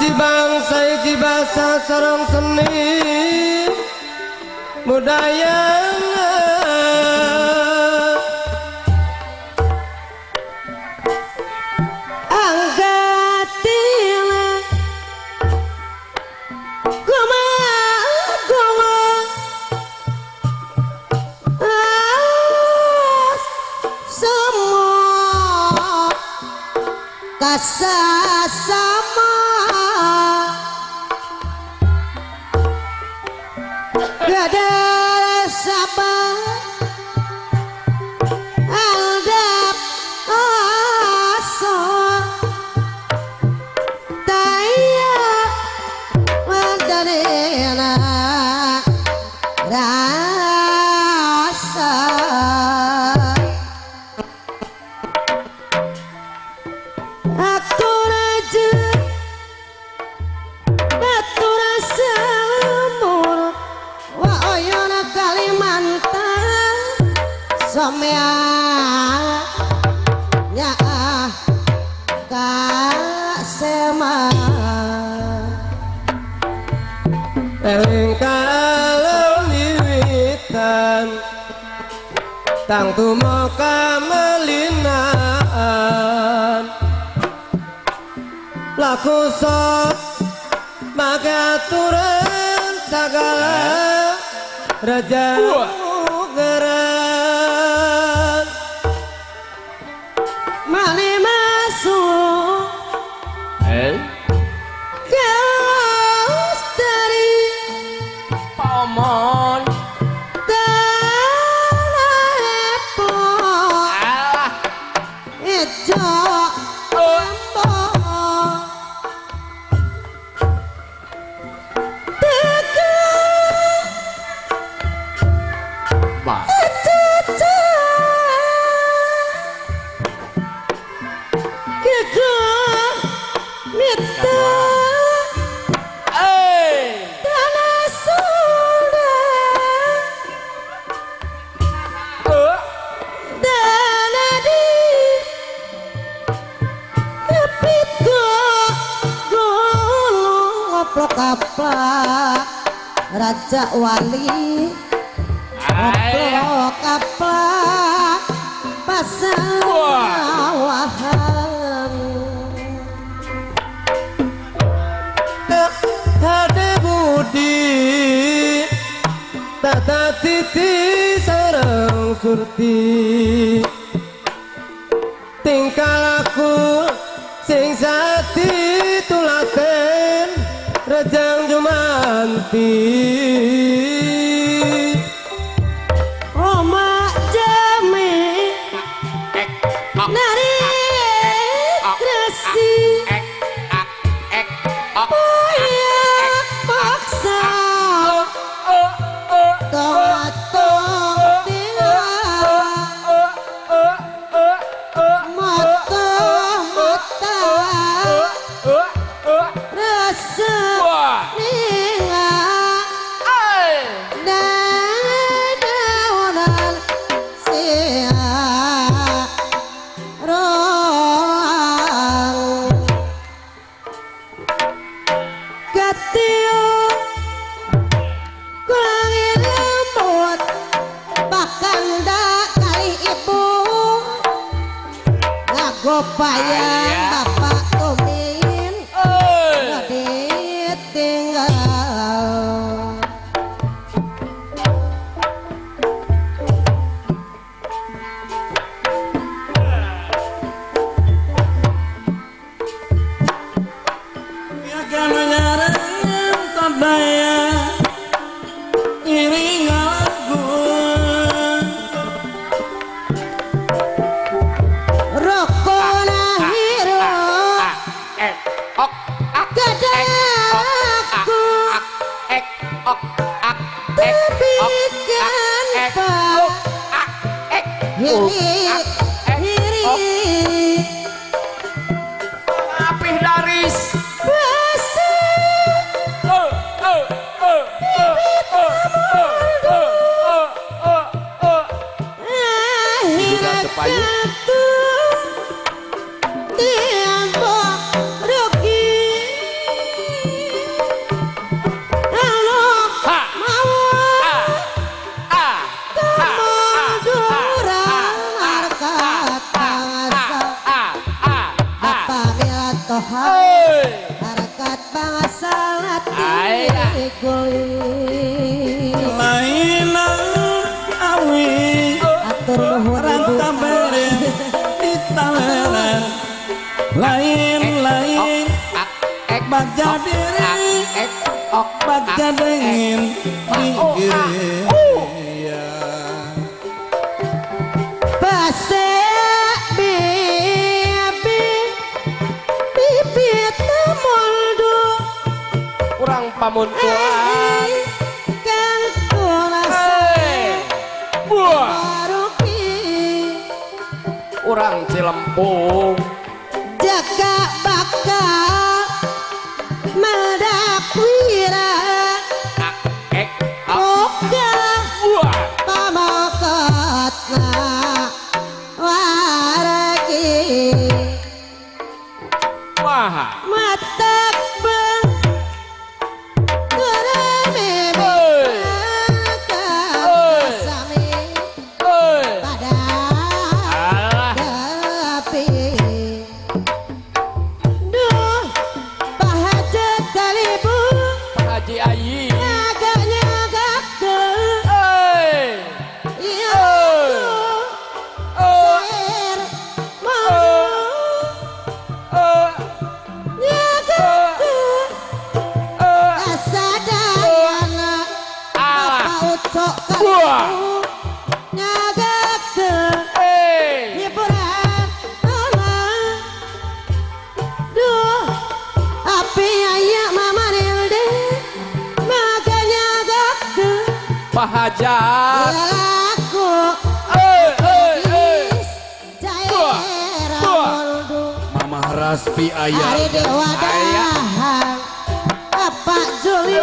Iji bangsa, iji bahasa, sarang seni budaya sama gada sabar aldap aso taya wadanena rasa Somea nya kasema eling kalon wiwitan tang tumeka melinaan laku sok magaturan sagala raja geran mane masuk gaus dari pomon tanah epo ejo kaplak raja wali kaplak kaplak pasawahan hade budi tata titi sareng surti tingkah laku sing sati tulaken Rejang Jumanti Oma Jami Nari Kresi Payak paksa Totong mata-mata rasa Gopayang bapak tumin ditinggal ya kana nyarengan sadaya iring lagu apih laris bangsal Ay, hati kulit lain awi atur nuhun ibu rantabere ditawere lain bagja diri bagja dengin iya base bibit moldo kurang pamuntuan kan kurasa buah baruki kurang Cilempung jaga bakal meledak wira oga buah pamakatna waragi wah matak bang gereme sami pada alah tapi duh bahajat kalibu Pak Haji Ayi nyagak ke iya sair mau nyagak ke asadayana apa ucok kalibu nyagak ke hiburan Allah duh api ayak mama nilde makanya gak ke Pak Hajat aku is cair moldu Mama Raspi hari ayah dewa dahan Bapak Juli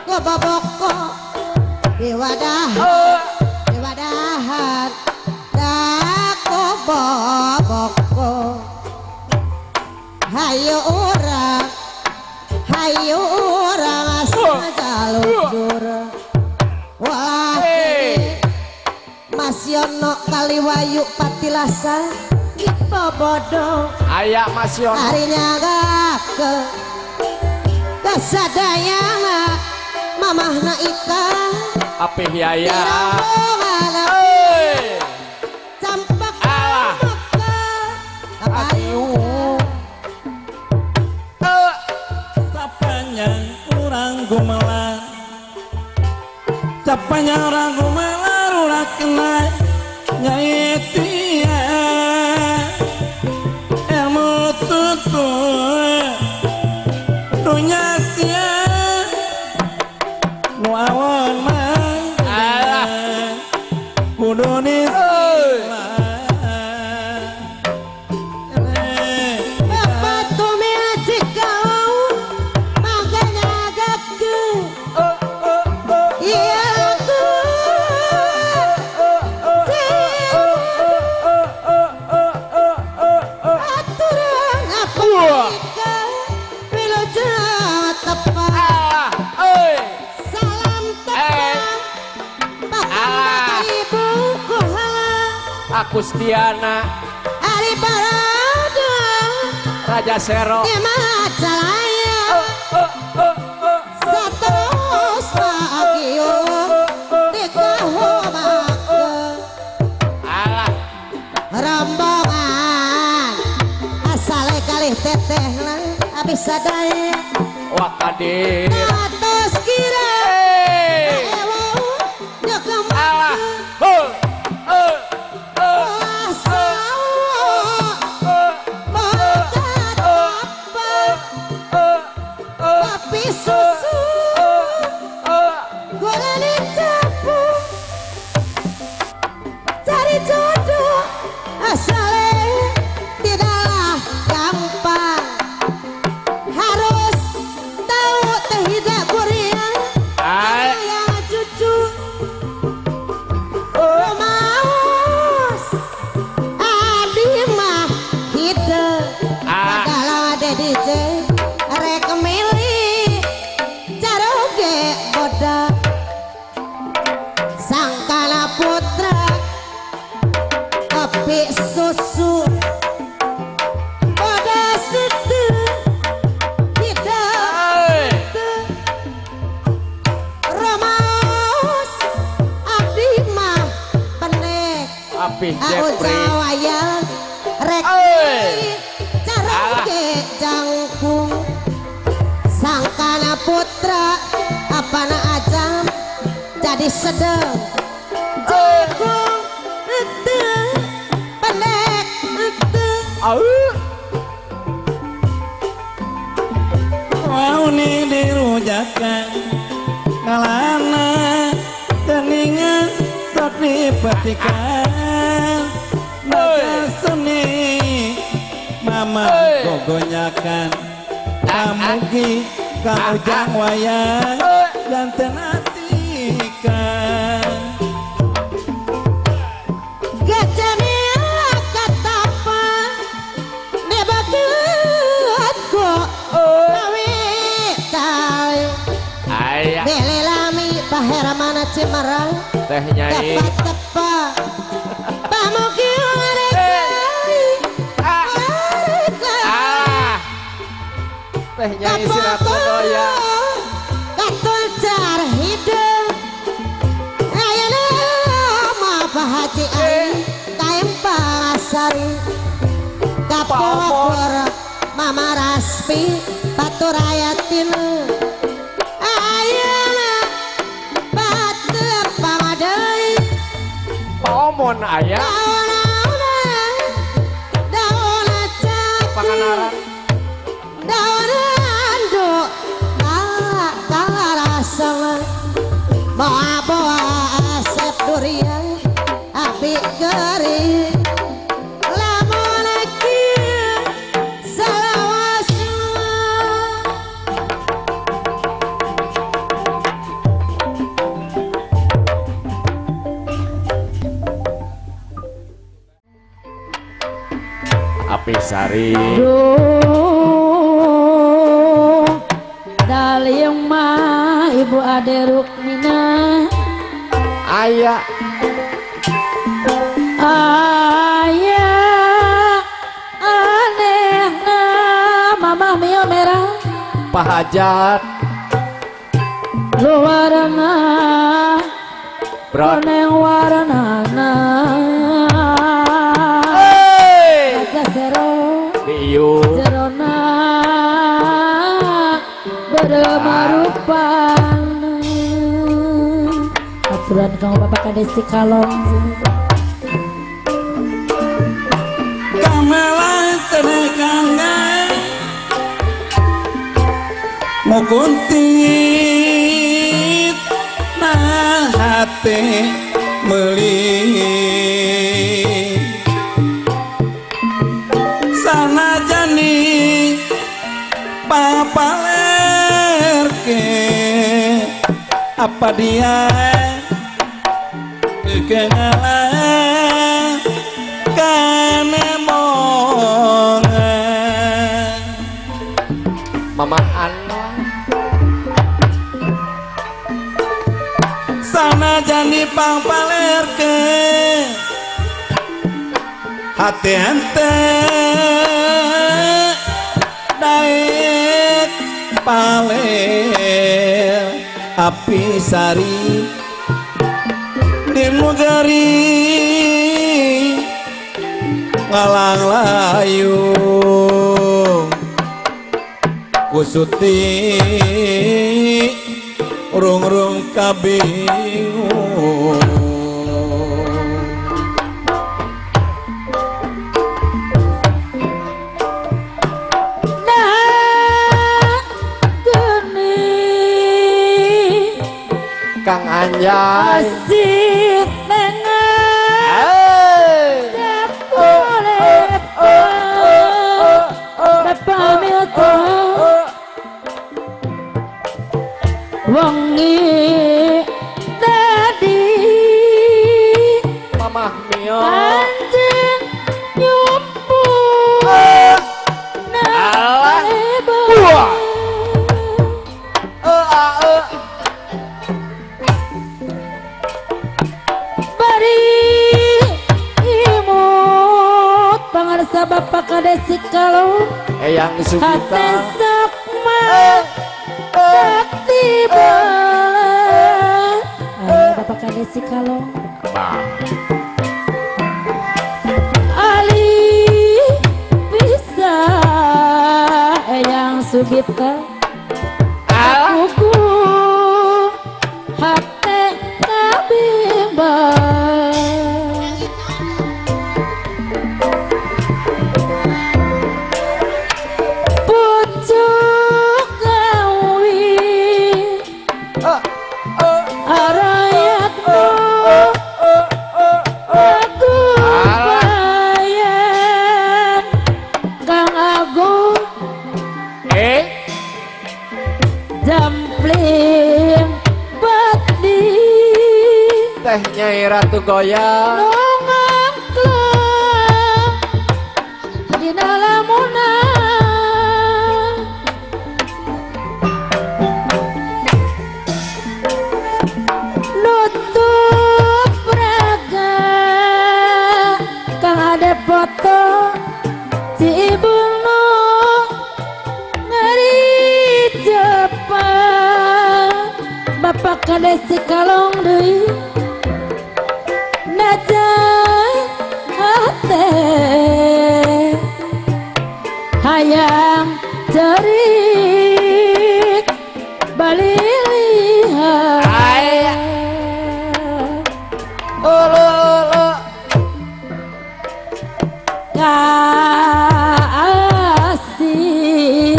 ko baboko dewa dahan dako baboko hayu orang asal jalur wah Mas Yono Kaliwayu Patilasa Bobodo ayak Mas Yono harinya gak ke kesadayana mamahna ikan Apih Yaya rombongan campak alah kapayu sapanya orang gumelar sapanya orang gumelar ulah kena nyai tia ilmu tutu dunya sia nuawan alah kudu Bapak tumil cikau makanya gak ke iya aku aturan apa nikah wilujeng tepat salam tepat Bapak Ibu kuhala Agustiana Ari Parada Raja Sero Emat Salaya Satos Magio Dikahomak alah rombongan asale kalih teteh abis sadaya Wakadir atas kira ewau nyekem alah tapi susu goreng capu cari jodoh asale tidaklah gampang harus tahu teh tidak kurian yang cucu maus adi mah hide padahal ada DJ rek milih Apih Jepri. Jawaya rek cara ke jangkung sangkana putra apana ajam jadi sedang jangkung itu pendek itu mau nih dirujakan ngalana keningan sok dipetikan baca seni mama gogonyakan kamugi kaujang wayang janten atikan gajahnya katapa nebakat kok tali ayah belelami bahera mana cimarang teh nyai tepat pamugi teh nyai Sirakodoya katul car hidup ayana ma pahaji ai kaem palasari kapor mama raspi batur ayatinu ayana batu pamadai Paomon ayah daun Panganaran bawa asep durian api geri lamun lagi salawasna Apih Sari dalim mah ibu ade Rukmina ayah aneh mamah mio merah Pahajat luarna Bron koneng warnana aja sero Diyu jerona beremarupan aturan kamu bapak kadesi kalong kamelan tenekangga mukuntit nah hati meuli sana jani papalerke apa dia kekengalan kanemongan Mama Ana sana jani papalerke hati ente daek paler api sari dimugari ngalang layu kusuti urung-urung kabingung Kang Anjay asik dengan wangi tadi Mamah Mio anjing nyumpu alah bari imut pangarsa bapak kadesi kalau Eyang hati Sugita sakma sakti bala ayo bapak kadesi kalau Bang Jampling peti Teh Nyai Ratu Goyang nongang kleng dina lamunan nutup raga kang ada foto si ibu nu ngeri Jepang bapak kades si kalong deui najai hate hayang cerik bali lihat kasih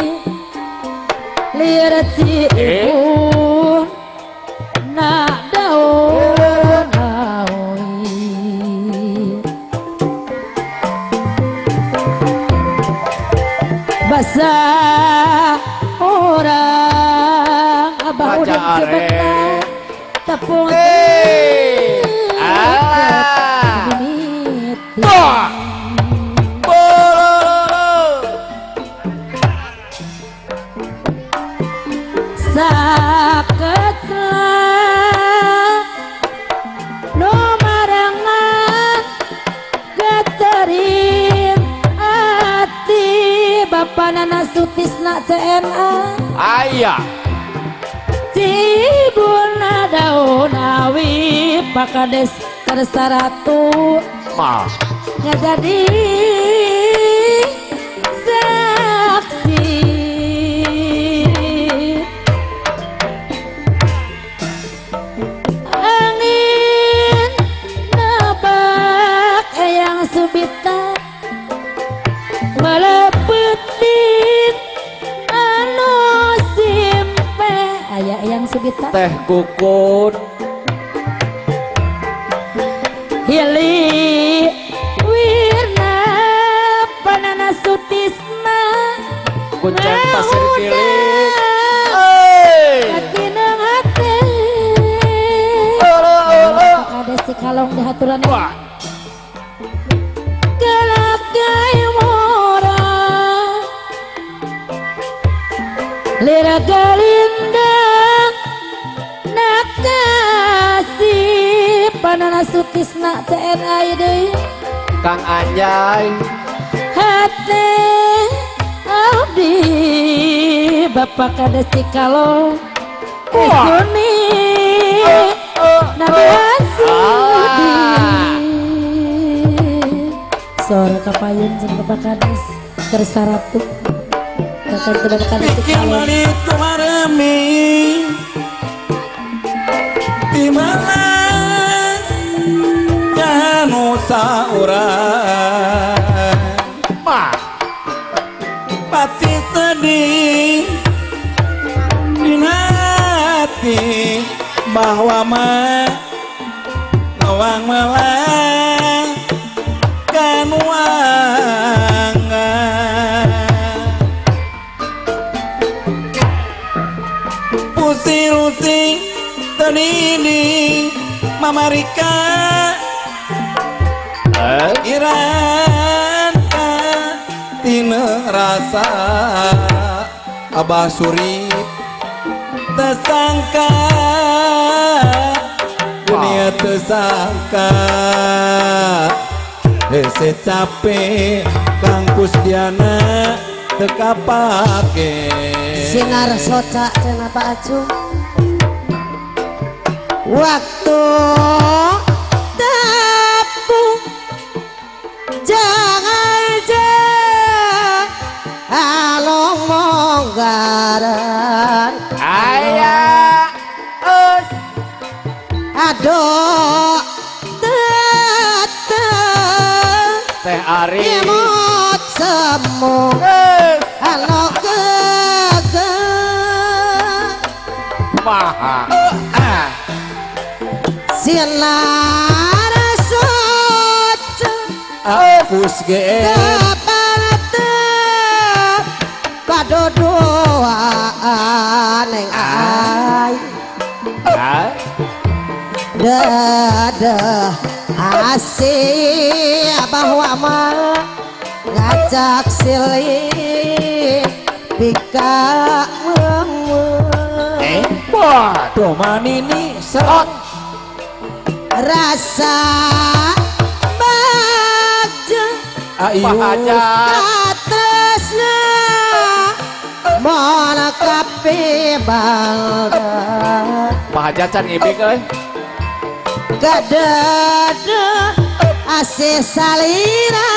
lihat si ibu nak daun basa orang abah udah sebentar tepung saketlah no marangan gaterin hati Bapak Nana Sutisna CNA ayah Cibuna daun awi Pakades Kersaratu mah nggak jadi saksi angin nabak eyang subita melepetin anu simpe aya eyang subita Teh Kukun Hili Wirna Panana Sutisna Kuncen Pasir Kiling Katina hati ada si kalong di haturan Galagai mora Lira galindang nakasih Panana Sutisna CNA deui Kang Anjay hati abdi Bapak kades si kalong Esuni Nabi Asudi Sore kapayun jeung Bapak kades Kersaratu Bapak kades si kalong di mana kanu saurang pati sedih di hati bahwa mah ngawang melang kanu pusing-pusing tenini mamarika iran tina rasa Abah Surip tersangka dunia tersangka hese capek Kang Kusdiana teka pake sinar soca cenah Pak Acu waktu tepung jangan along monggaran ayah aduh teteh Teh Ari imut semu halo geger maha sinar soca apus ge kadodoan neng Dadah asih bahwa mah ngajak silih pika Waduh manini serot rasa bagja ayo katresna mana kape balda Pak Haja can ngibing euy. gadada asih salira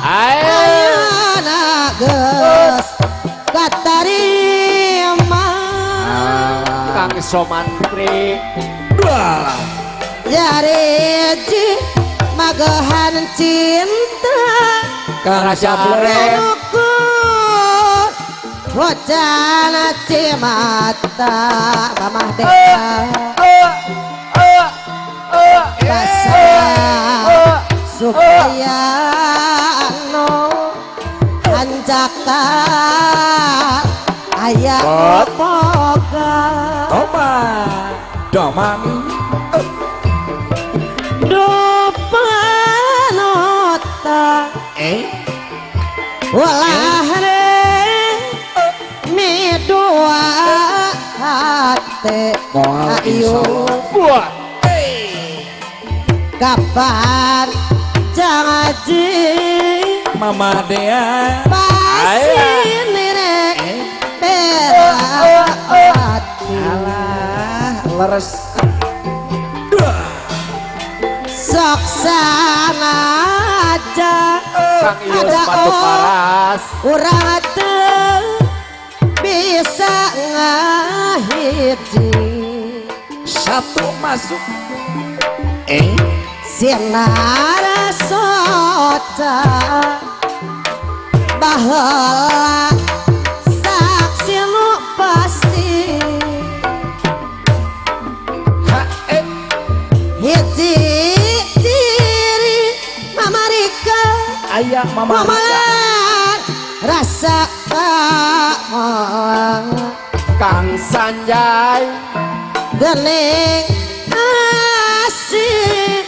Ayo. anak geus katarima Kang Somantri. Jariji magahan cinta Kang Raja Sableng ukur wacana cimata mamah deka rasa supaya no anjaka ayah moga Domani Dupanota walahre mi dua hati ayo Buat. kapan jangaji Mama Dea pasti nenek berat hati leres sok sana aja Kang Ius ada Batu Paras. urang teu bisa ngahiji satu masuk sinar soca baheula saksi nu pasti hiji ciri mamarika ayah Mama mamalan rasa Kang Sanjay. gening asih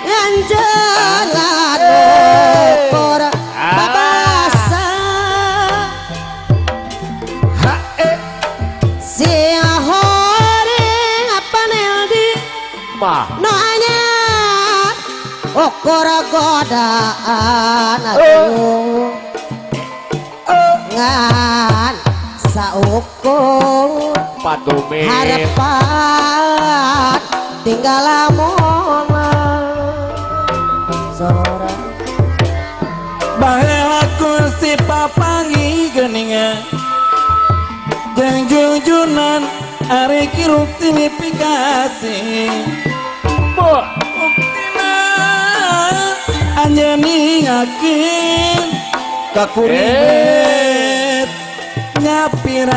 yang jangan ukur babasa si hore paneldi Mah. noanya ukur godaan aduh ngan saukur Patumit. harapan tinggal lamona seorang Bahaya aku si papangi geningan Jang junjunan Ari kiruk tinifikasi Buktina Anjani ngakin Kakurit Nyapirakin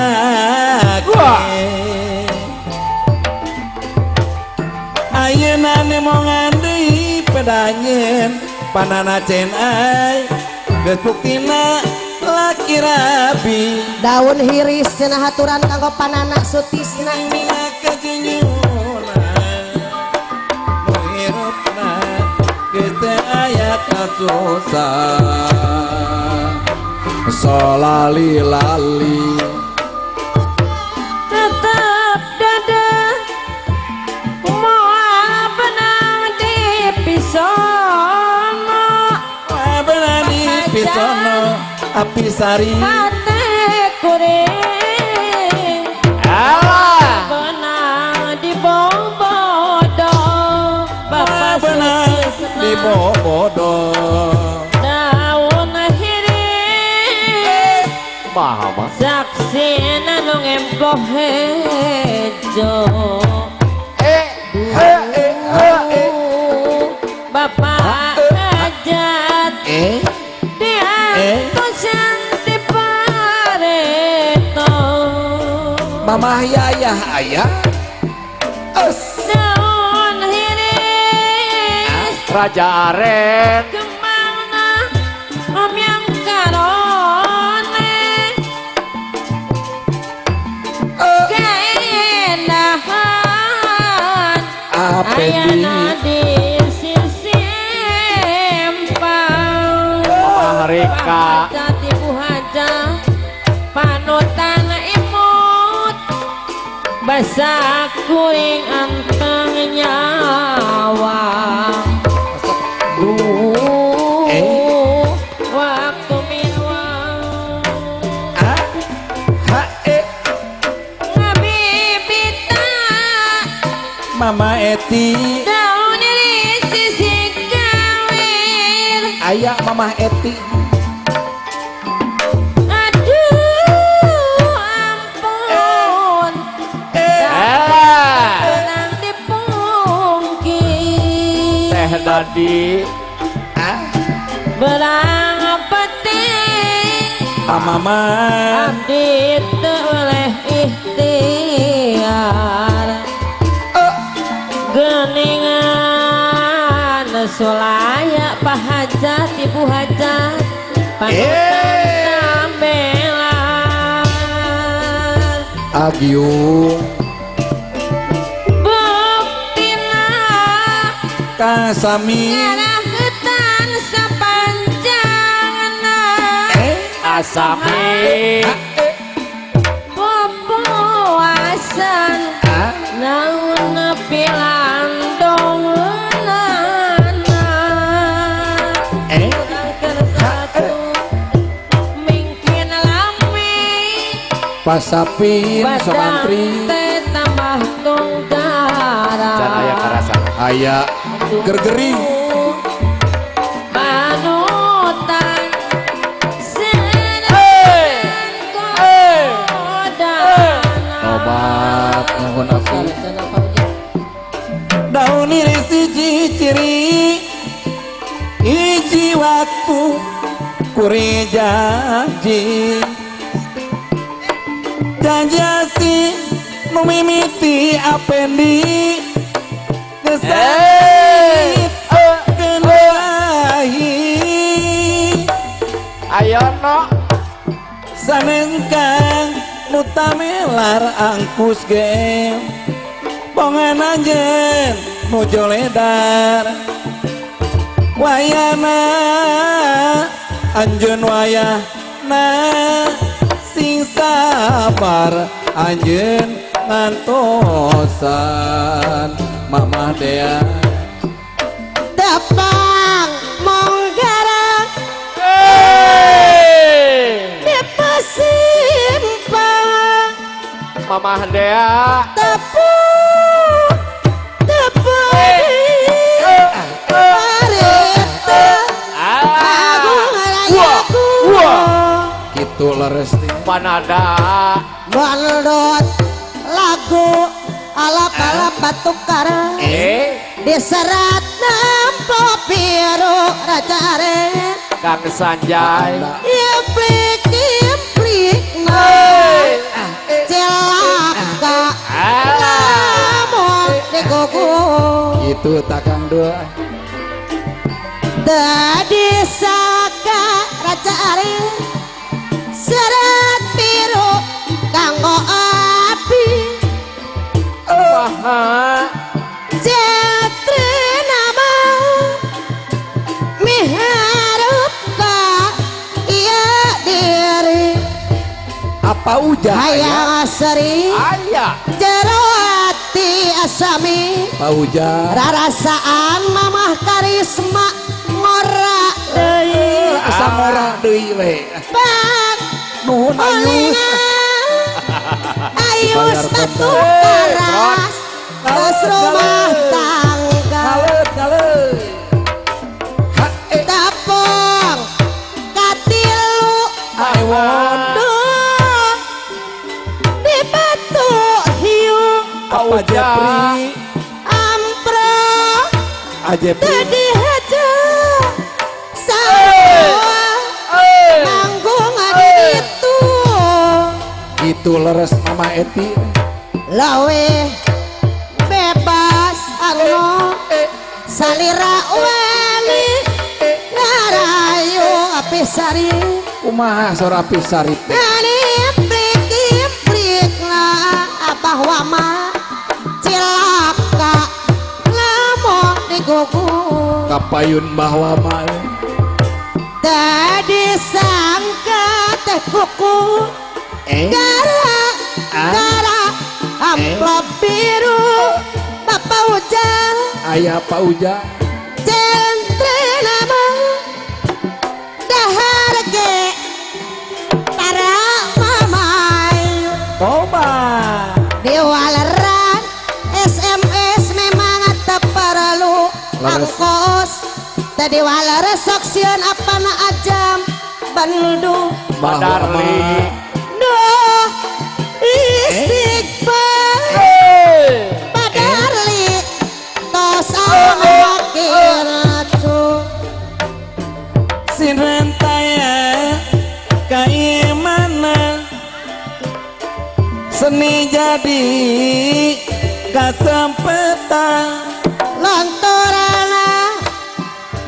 Ayeuna nemo ngandei pedanyen panana cen ay geus buktina laki rabi daun hiris cenah haturan kanggo panana sutisna mina kajunyuna nu hirupna geus teu aya kasusah solali-lali tetap dada moal benang di pisono benar di pisono api sari hati kuring Alah. benang di bobodo bapak benar di sutisna bobodo daun hiris Mah mah. saksi nanu ngempoh hejo Bapak ajat dia tosan di pareto Mamah yayah ayah daun hiris Raja Aren. kemana om yang karone keenahan Apendi di sisi empang Mama Rika Jati buhaja panutan imut basa kuing anteng nyawa waktu minwang ngabibita Mama Eti daun di sisi kawin aya Mama Eti aduh ampun tenang dipungki Teh Dadi berang penting Mama abdi teu oleh ikhtiar geningan sulaya pahajat ibu hajat panutan tambelan Agiung buktina Kasami ngaragetan sapanjangna Asami pupuasan naun pilandong nana satu mungkin lami Pasapin badan Samantri teh tambah tunggaran Can aya karasan aya gergering panutan obat nyahun aku daun iri siji ciri hiji waktu kuri janji janji nu mimiti apendi gesanit kenahi Ayono sanengkang mutamelar angkus ge bongan anjen nujo ledar wayana anjeun wayahna sing sabar anjeun ngantosan Mama Dea Dapang monggarang dipasimpang Mama Dea tepuk parita agung rayaku gitu leresti Panada baldot lagu alap-alap batuk karang diserat nampo biru racare Kang Sanjay implik na celaka lamun dikuku itu takang dua dadi saka racare serat biru kanggo api Maha jatre nama miharep ka iya diri apa ujah hayang seri Aya jero hati asami apa ujah rarasaan mamah karisma ngora deui asam ora deui we bang nuhun ayus ayus batu karas terus rumah tangga ngalet tapung katilu Aiwon duh di batu hiung apa Jepri ampro Ajepri tadi haja semua manggung itu itu leres Mama Eti lawe bebas anu salira wali ngarayu api sari kumaha sora pisari teh ani implik lah abah wama cilaka kapayun bahwa mal tadi sangka teh kuku gara amplop biru Bapak Ujang ayah Pak Uja centre nama dahar ge para mamai Toba di waleran SMS memang perlu angkos tadi waler soksian apa na ajam Bandung Badarli Duh istighfar Badarli tos akhir Sinrentaya kaimanan seni jadi kasempetan lontorana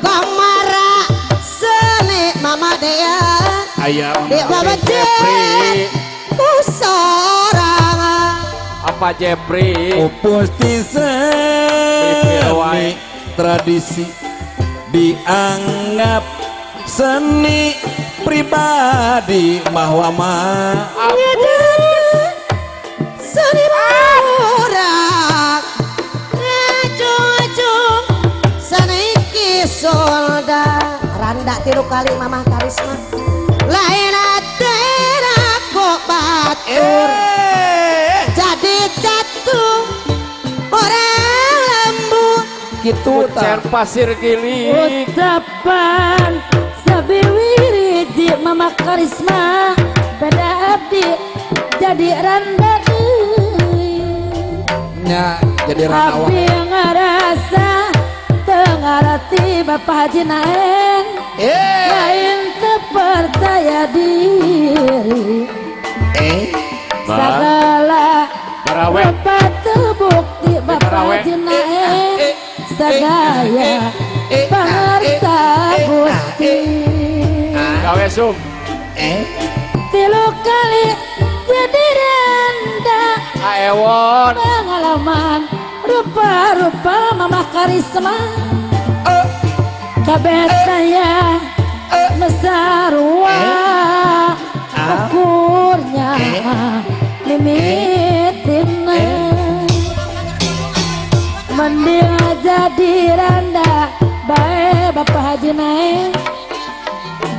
gamara seni mama dea ayah di babajet usorangan apa Jepri pupus di seni tradisi dianggap seni pribadi bahwa seni murah ngacung-acung seni kisolda randa tiru kali Mama Karisma lain atena kok batur jadi jatuh orang lembu gitu Kucen pasir giling Ucapan sabiwiriji Mama Karisma pada abdi jadi randa nya jadi ranawa abdi ngerasa tengarati Bapak Haji Naeng lain terpercaya diri segala Barawek Bapak terbukti Bapak Barawek. Haji Naeng sadaya pangarsa Gusti gawe sum tilu kali jadi randa aewon pengalaman rupa-rupa Mama Karisma kabeh saya mesarua ukurnya limitina mending jadi randa bae Bapak Haji Naeng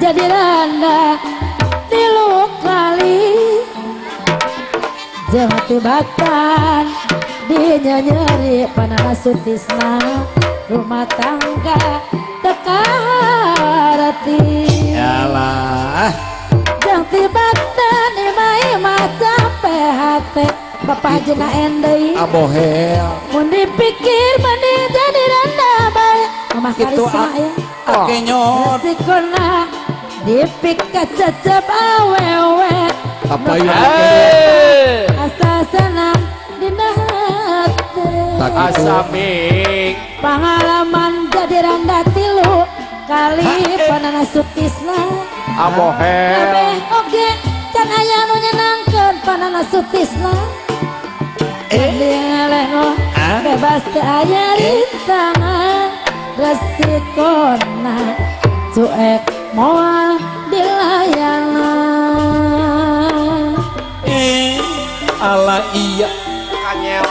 jadi randa tilu kali jeung tibatan dinyanyeri panana sutisna rumah tangga tekarati yalah jeung tibatan ima-ima capek hate Bapak Haji Naeng deui abohel mun dipikir mending jadi randa bae Mama Gitu, Karisma ya kenyot resikona dipik kacecep awewe kapayun asa senang dina hati tak gitu asaming pengalaman jadi randa tilu kali panana sutisna abohel kabeh oge can aya nu nyenangkeun panana sutisna lengo bebas teu aya rintangan resikona cuek moal dilayanan ala iya kanyel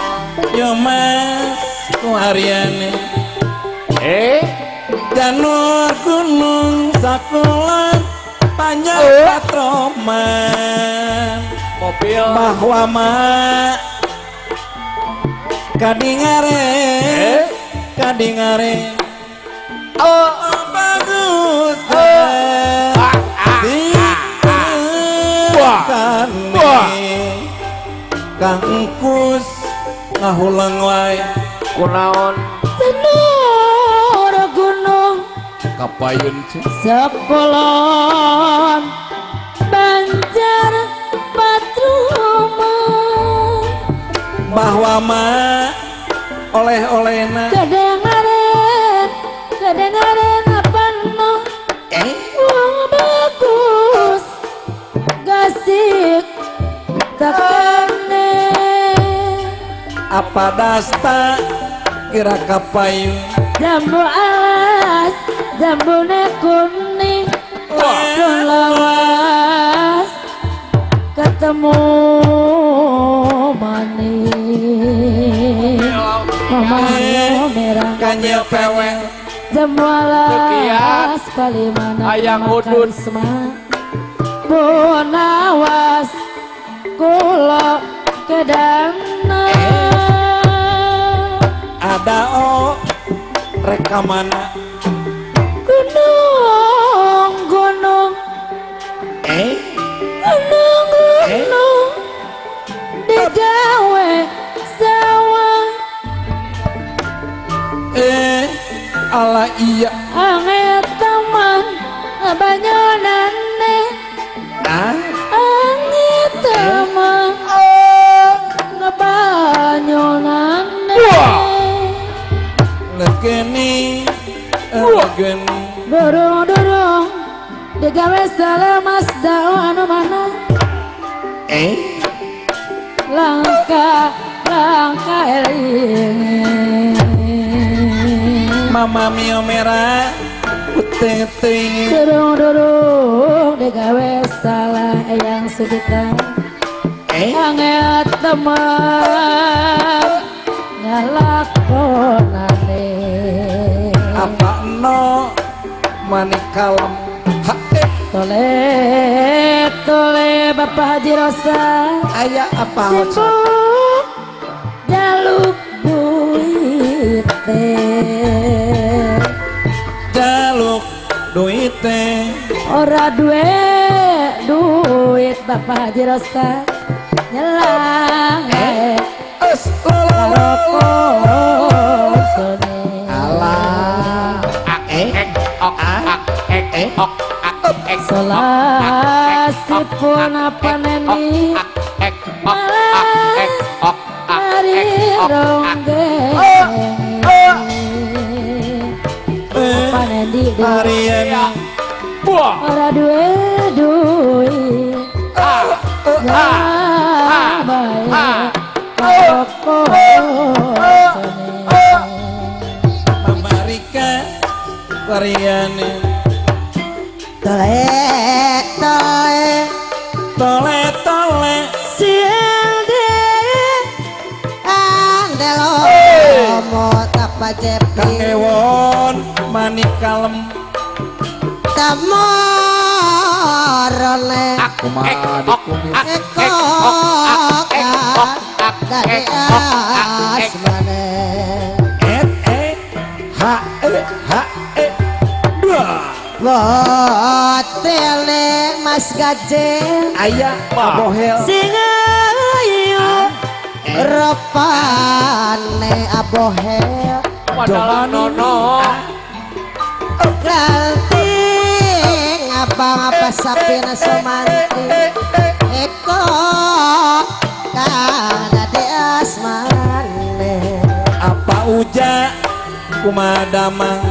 yo mas kuhariane janur gunung sakulan panjang patroman mobil bahwa kadingare oh bagus Kang Kus ngahulang wae kunaon tenur gunung kapayun sekolon banjar patruman bahwa oleh-olehna kedengaran apa no wong bagus gasik takane apa dasta kira kapayun jambu alas jambune kuning lawas ketemu manis mama merah Kanyel pewe jemwalas palimana Ayang udun bunawas kulo kedana ada rekaman gunung gunung gunung digawe sawah ala iya anget teman banyonane anget teman banyonane legeni dorong digawe selemas dao anu mana langka eling mama mio merah putih dorong digawe salah yang sejuta anget teman ngalakonane apa no manikalem tole Bapak Haji Rosa ayah apa sibuk jaluk duit jaluk duit ora duit Bapak Haji Rosa nyelang Solasipun apa neni malah hari ronggeng apa neni harian ora duit baik koko Mama Rika harian tole siang de andelo mo tapa jepi Kang Ewon manik kalem tamorone Aku mah dikumis ekok dari asmane ha dua botele mas gajeng ayah abohel singa ayu rupane abohel padahal nono galting apa sapi nasomanti eko kana de asmane apa uja kumadamang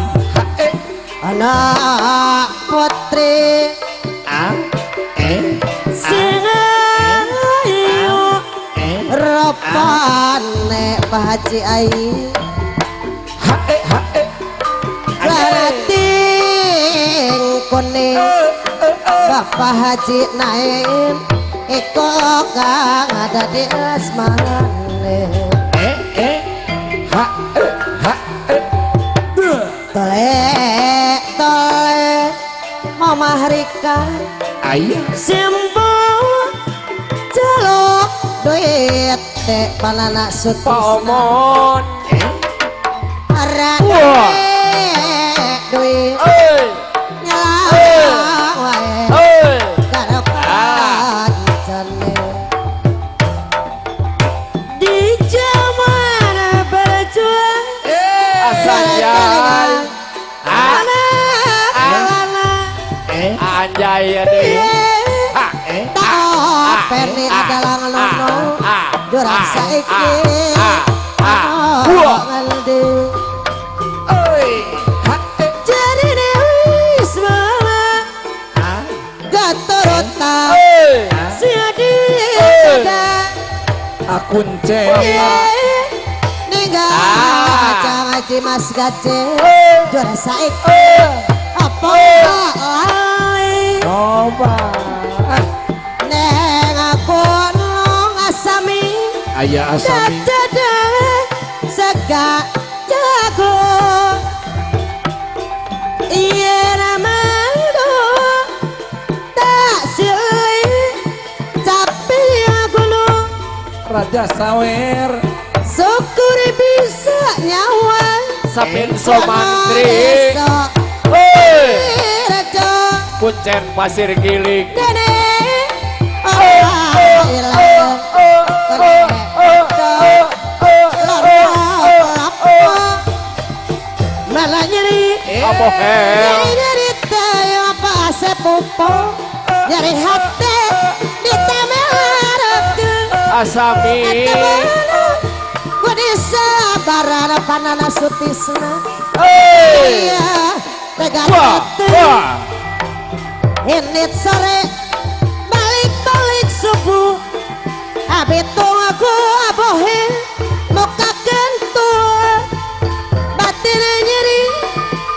anak putri singa ayu rupane Pak Haji Ai lating kuning Bapak Haji Naim eko kang ada di asmane tole Mama Rika ayah simbol jaluk duit teh panana sutis Omon arane duit nyalang wae karo kancane di zaman berjuang asal jai anjay ya deh Perni adalah ngelono durang saiki ngaldi jadi wis mama gatorota siadi akun cek ninggal ngaji mas gace durang saiki poai coba neng aku nong asami aya asami dada sega jago iya namanya tak silih tapi aku nu Raja Sawer syukuri bisa nyawa Sapin Somantri Hei Raja Kuncen Pasir Giling Dene malah nyeri Apa hel nyeri tayo apa sepupo nyeri hati ditemelarake Asami gua disabaran panana sutisna Hei iya tegar Wah hati Wah ini sore balik-balik subuh abitung aku abohe muka kentul batin nyeri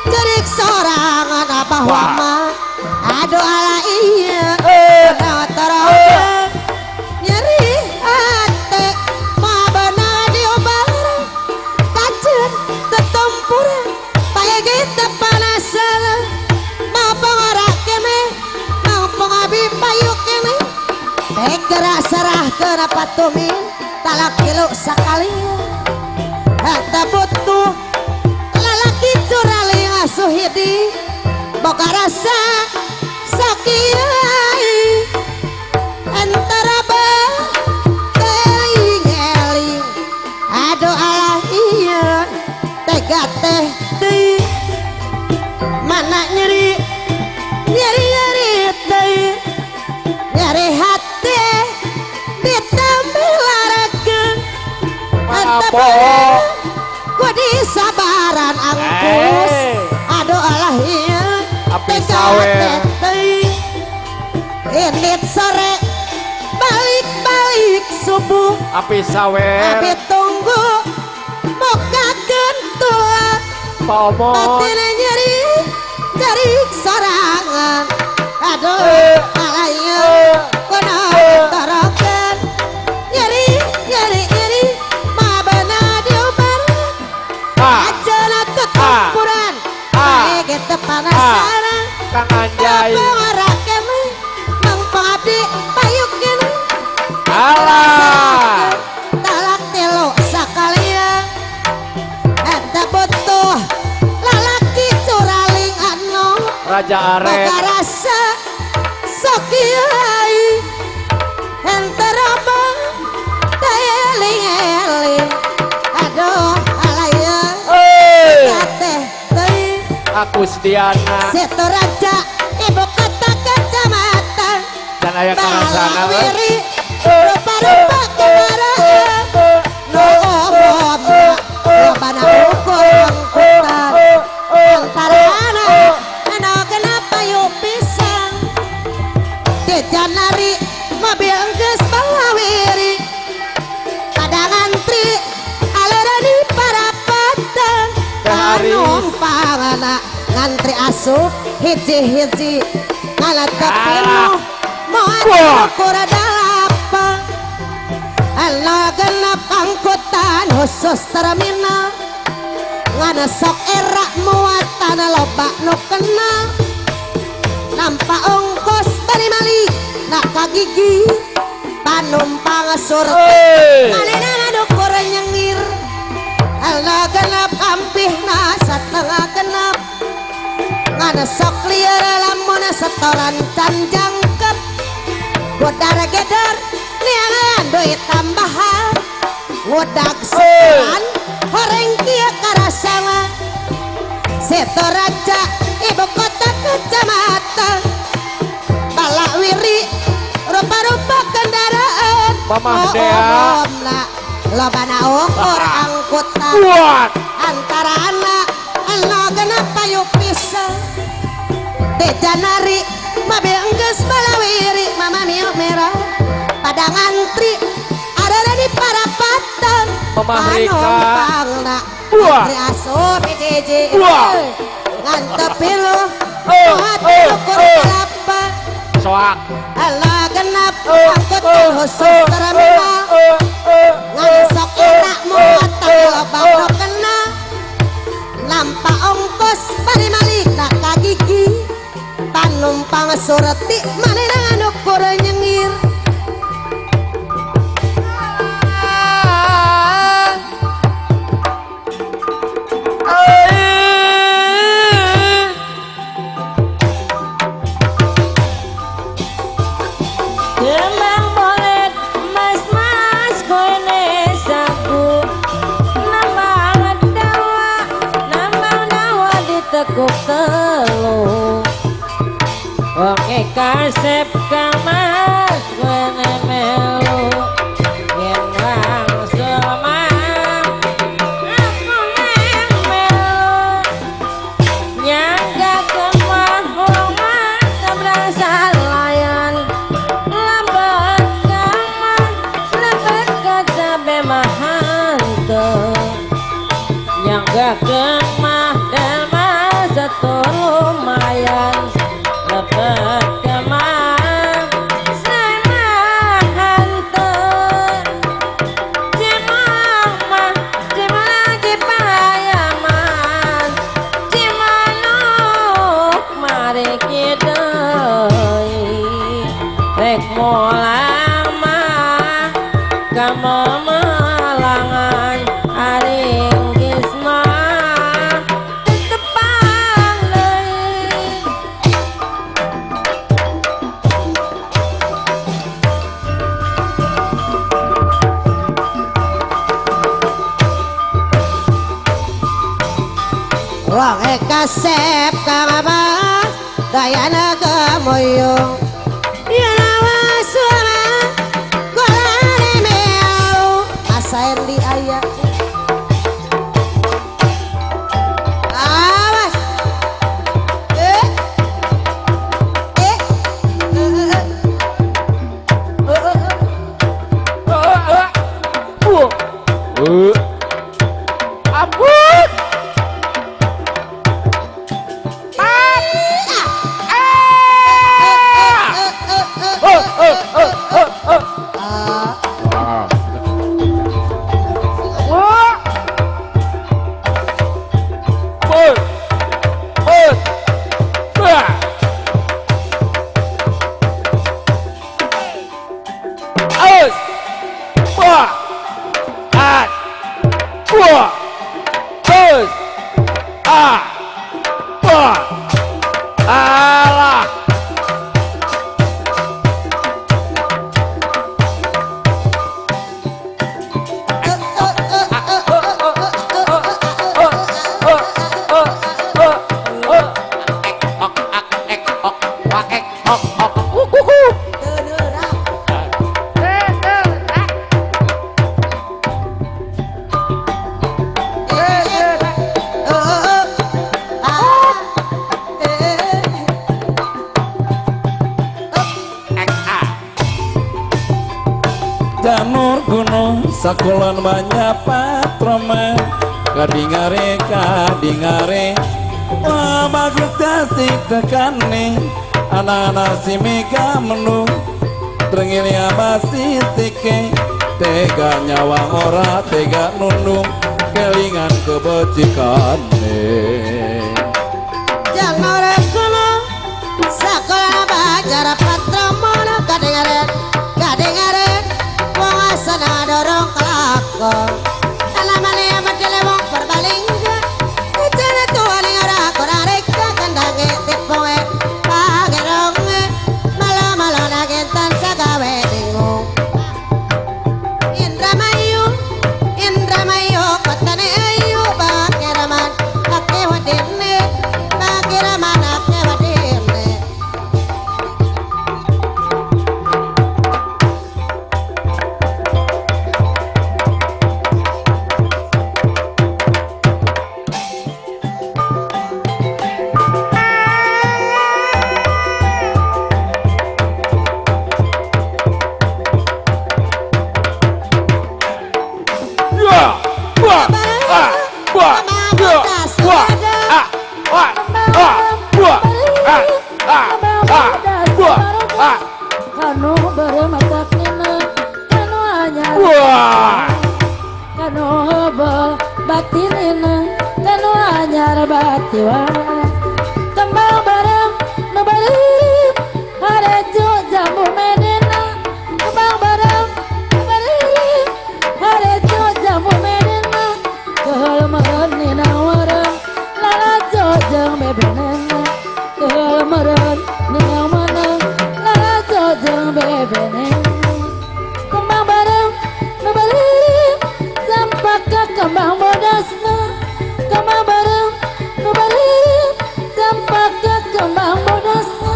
jerik sorangan abah wama aduh ala iya kenal terang nyeri hati ma benar diobaran kajen tetempuran paya kita panasan mau pengorak kene mau pengabi payu kene gerak serah kenapa tumin talak kilo sekali hata butuh lalaki curali ngasuh hidi boga rasa sakiai antara eling-eling aduh alah iya tega teh deui mana nyeri teh nyeri hati ditambilarakeun Apa gua disabaran angkus aduh alah iya Api sawer ini sore balik-balik subuh Api sawer abi tunggu muka kentul Pak Omon batin nyeri dari sorangan aduh alaya kuna tarakan nyeri ma benar diobaran ajana ketempuran ae kita panasaran Kang Anjay pengorak kene mang pengabdi payuk kene Alah talak telo sakalian eta butuh lalaki curaling anu Raja boga Aret rasa sokiai entara mah eling-eling aduh alaya kateh teuing Agus Diana Seto Raja ibu kota kecamatan dan aya karasana we Balawiri rupa-rupa kendaraan no omom lobana ukur angkutan antara anak eno kenapa yuk pisang di Janari mobil enggeus Balawiri pada ngantri alerani parapatan panumpang anak ngantri asup hiji-hiji ngalat kepinuh mau ukur dalapan eno genap angkutan khusus terminal ngana sok erak muatan loba nu kenal nampak ongkos bari mali nak kagigi panumpang surga manena ngadukur nyengir eno genap ampihna satengah genap ngana sok liar lamun setoran can jangkep godar gedar niangan duit tambahan ngodak sepan horeng kia karasama Seto Raja ibu kota kecamatan Balawiri rupa-rupa kendaraan Mamah Dea lobana ukur angkutan Kuat antara anak eno genap payuk pisang di Janari mobil enggeus Balawiri mama miuk merah pada ngantri ada di parapatan Mamah Rika panumpang nak Wah. ngantri asup hiji Wah. ngantepin lu hati ukur kelapa Soak. ala genap angkutan khusus terminal ngansok enakmu atau bakro kena nampak ongkos bari malik nak kagigi panumpang sureti manenang ukur nyengir Kembang bolet mas-mas koene saku nambang dawa ditekuk telu oke kasep kamas koene melu yen langsung aku melu nyangga kemah rumah seberasa layan lambat kamah lepet kaca bemahante nyangga kemah dan masa lumayan lepet kemah semahante cimah mah cimah lagi payaman cimanuk mari kidai rek mulang mah kamu malangan aring gisma tetepang deui wong kasep kang abas dayana kemoyong yen awas suara golane meau asaen di aya awas Ampun. Alah. Janur gunung sakulan banyak patroman kadingare wah bagus kasih tekane anak-anak si mega menung terengili abasi tike tega nyawang ora tega nunung kelingan kebecikane jangan kuno sekolah bacara patroman kadengaren wong asana dorong kelakon alamane bedele wong berbaling jane tuane ora korarek kandange tipoe pageronge malam-malam nagentan sagawe bingung Indramayu kotane ayu bakiraman ake wadene bakiraman ake wadene bati was kembang bareng nu bareng harejo jambu medena kembang bareng nu bareng harejo jambu medena keheul meureun nina wareng lalajo jeung bebenena keheul meureun nina manang lalajo jeung bebenena kembang bareng nu bareng sampak ka kembang bodasna kembang bareng nu bareng sampak ka kembang bodasna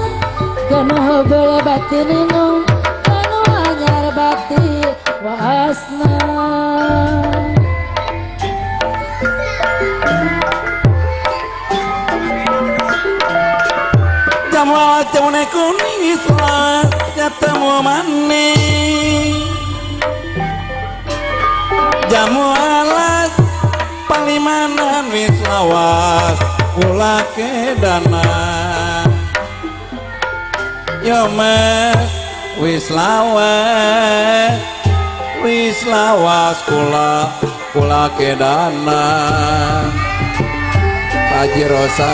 kanu heubeuh bati ninung kanu anyar bati waasna jamuan jamuan kuning islah ketemu maning jamu alas palimanan wis lawas kula kedana yo mes wis lawas kula kedana Haji Rosa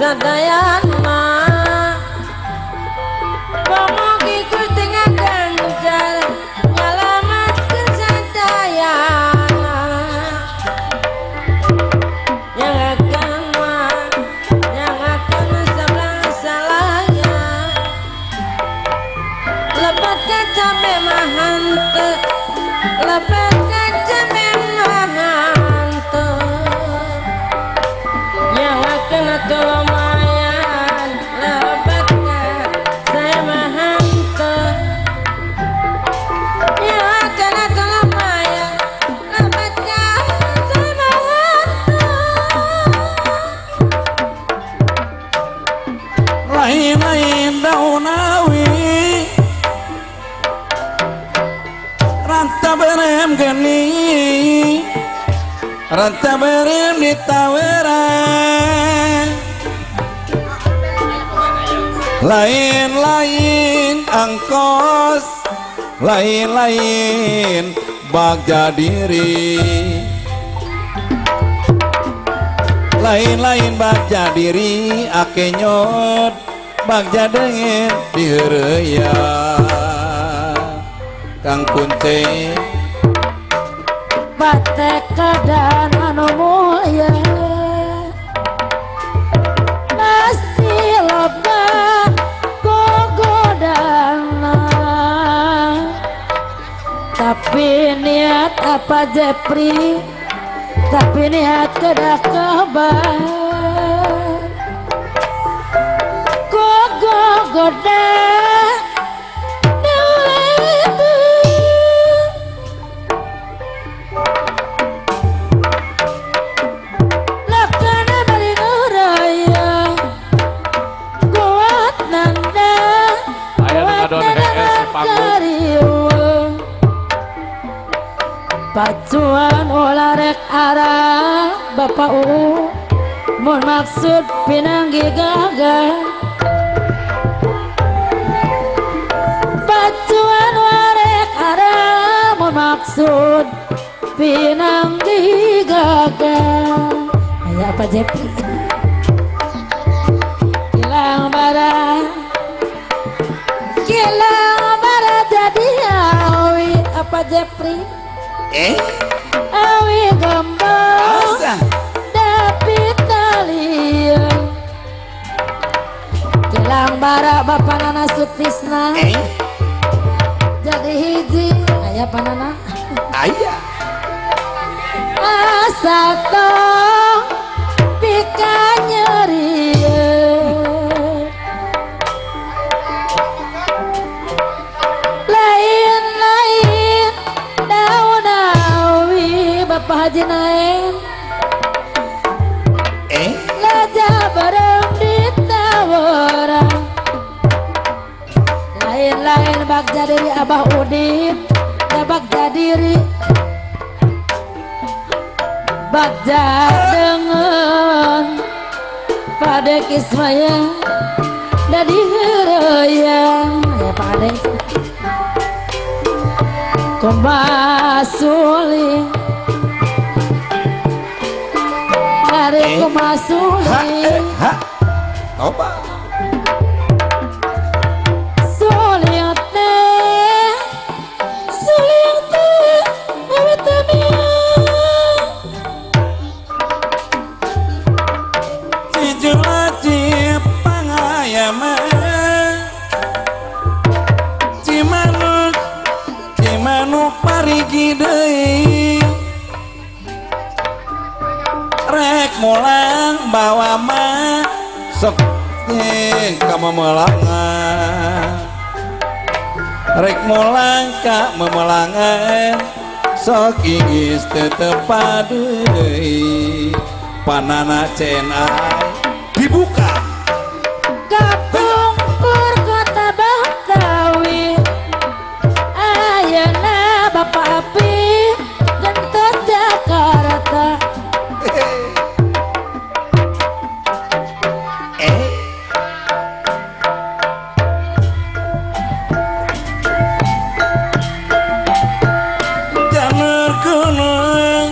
Sadayan mah pemugi kutingan ganjar nyalamat kesadayan yang akan sebelah salahnya lepat kecabe mahante lepat kecabe mahante yang akan lumayan lepat saya mahante yang akan lumayan lepat saya mahante lain-lain daunawi ranta berem geni ranta berem di taweran lain-lain angkos lain-lain bagja diri lain-lain bagja diri ake nyot bagja dengin di heureuya Kang Kunce batek keadaan anu mulia pasti loba gogodana tapi niat apa Jepri tapi niat kedah kabar gogoda Aya nu ngadon HS di panggung pacuan ulah rek arah Bapak mun maksud pinanggi gagah pacuan warek arah mun maksud pinanggi gagah aya apa Jepri kilang bara jadi awi apa Jepri awi gembong David Talia kilang bara Bapak Nana Sutisna jadi hiji aya panana aya asa tong pika nyeri lain-lain daun awi Bapak Haji Naen laja bareng ditawarang lain-lain bak jadiri Abah Udin bak jadiri bak jadengan pada kismaya dari herayang ya pada komasuling dari komasuling apa suling teh awetamia Ciculaci pangayaman Cimanuk parigi deui rek mulang bawa mah sok ka memelangan rek mulang ka memelangan sok ingis tetepa deui panana cenai dibuka Kampung Kur Kota Bangkawi ayeuna Bapak Api Gentot Jakarta jalur gunung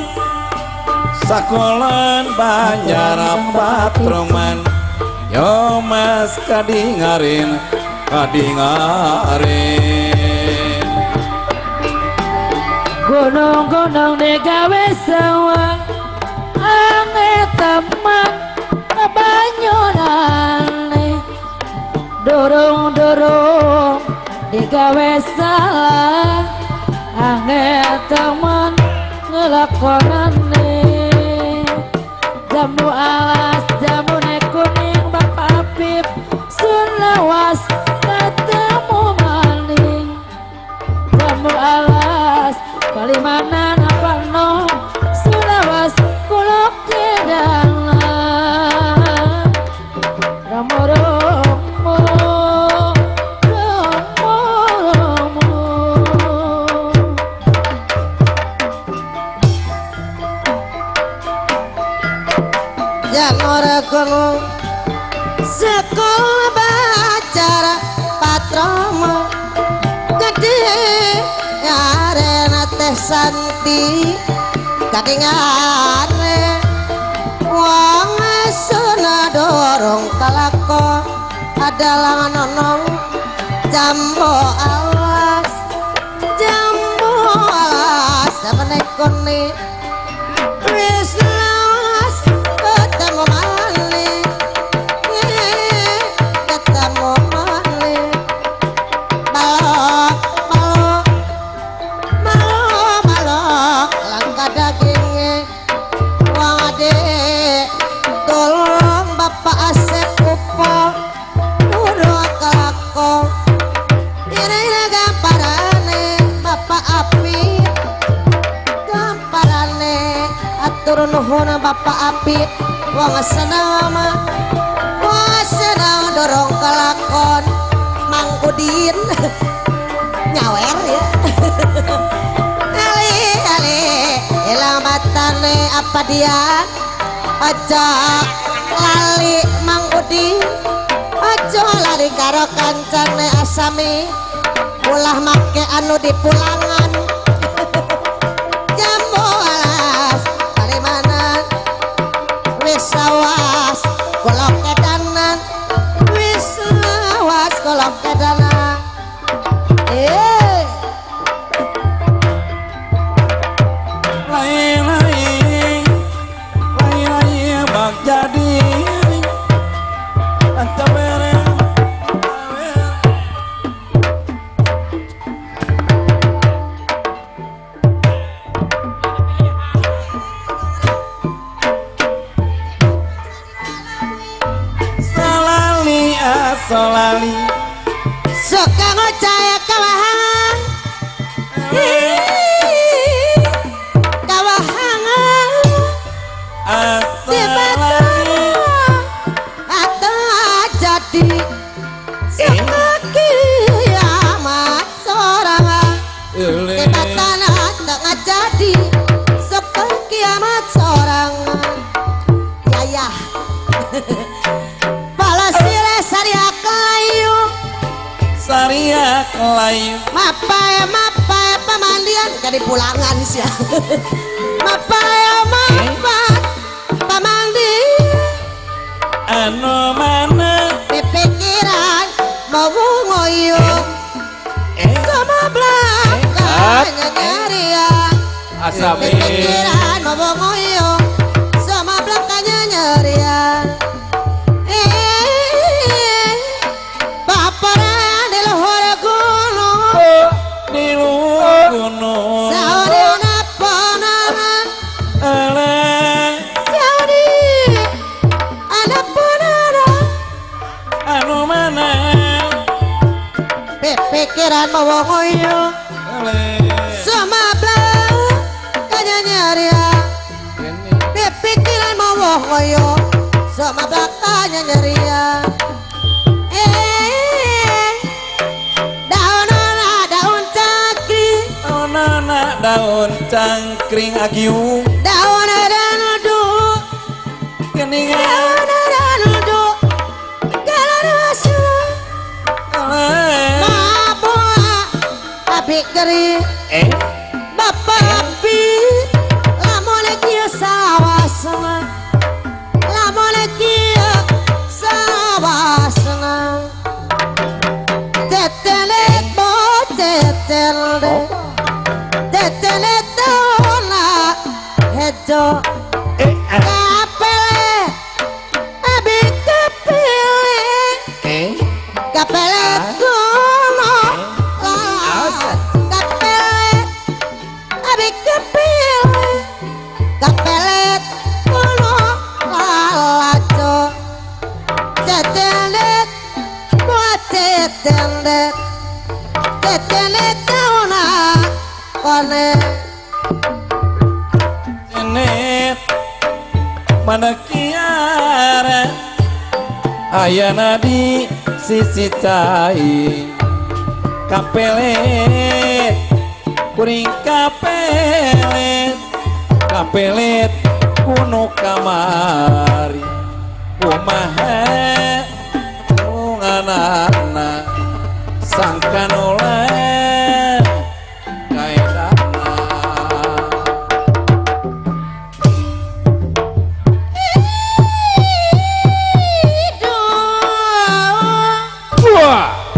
sakulon Banjar Patroman yo mas kadingarin gunung-gunung digawe sawah ane teman kebanyonan dorong-dorong digawe salah ane teman ngelakonan jamu alas jamu kuning Bapak Apip sun lawas ketemu maling jamu alas Palimanan apa no Sulawas kulok kedang romo jangan gunung sekolah bacara patromo gede arena teh Santi kadingane wong asuna dorong kalako adalah nonong jambo alas samane kone wis lawas ketemu malih balok langka daging wong ade tolong Bapak Asep upo udah kelako ini gamparane Bapak Api gamparane atur nuhun Bapak Api wong senang dorong kelakon Mang Udin nyawer ya ali perhatian aja lali Mang Udi aja lari karo kancane asami ulah make anu di pulangan jambu alas palimanan wis awas kolok kedanan wis awas kolok kedanan lain bak jadi antara solali suka ngocaya kawahangan kawahangan asalali atau jadi suka kiamat sorangan kebatan atau jadi suka kiamat sorangan yayah Saria kelayu mapai pamandian jadi pulangan sih mapai pamandian anu mana pikiran mau ngoyong sama belakangnya nyerian Asami pikiran mau ngoyong sama belakangnya nyerian di luar gunung Saudi napa naman Saudi anapa naman anu mana pikiran mau ngoyo sama belakangnya nyeria pikiran mau ngoyo sama belakangnya nyeria daun cangkring agiu daun dandu keningan daun dandu galarasu mabua api geri bapak api lamun kieu sawasna lamun kieu sawasna tetelet bo tetelet tetelet dauna hejo kapele abi kapele kapele kuno kapele abi kapele kapele kuno lalaco tetelet buat tetelet tetelet dauna kone jenet mana kiara ayana di sisi cai kapelet kuring kapelet kuno kamari kumaha lunganana sangkanola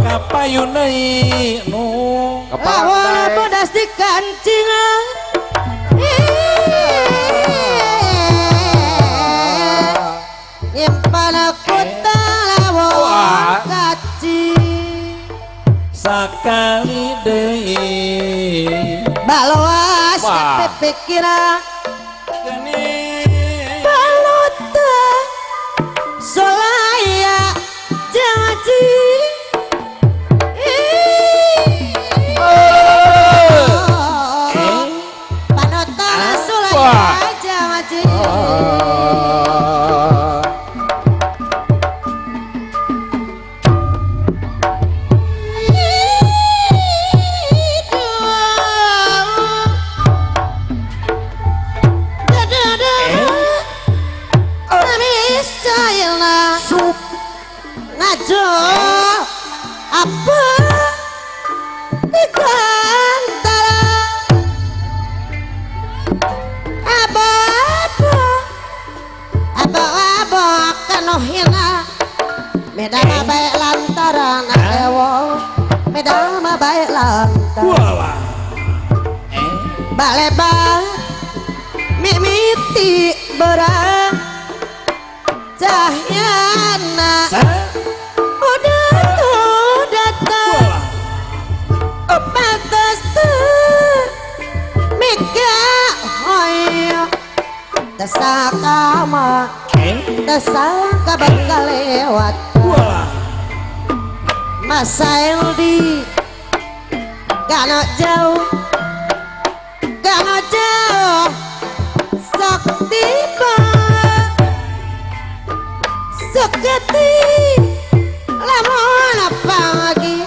kapayunai nu lawan pedas di kancingan nyimpan aku talawa kaci sakali deui baloas pikiran balut solaya janji panutan solaya janji Baleba mimiti berang cahyana udah datang pantas tuh mika hoyo tasakama tasaka bakal lewat Mas Eldi gak jauh sok tiba sok geti lamun apa lagi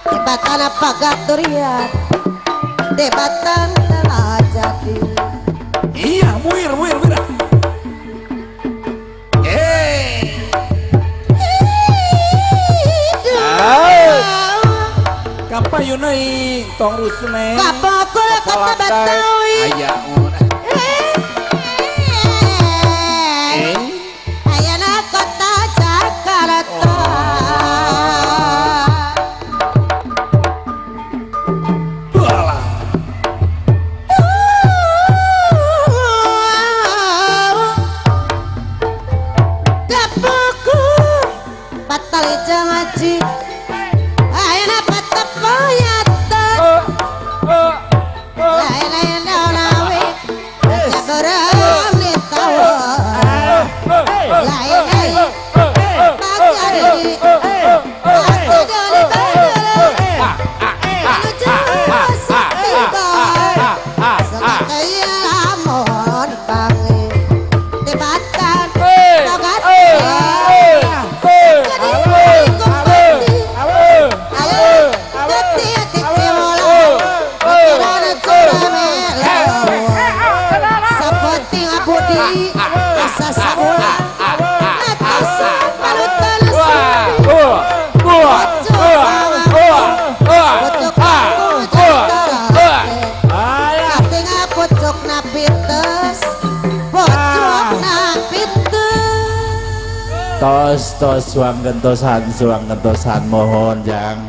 debatan apa gaturian debatan telah jadi iya muir kapayuna tong rusune kapokul kata Batawi aya ayana kota Jakarta kapoku batali jangaji ayana patapayata ayana nawe jabaram ni tawa tos suang gentosan mohon jang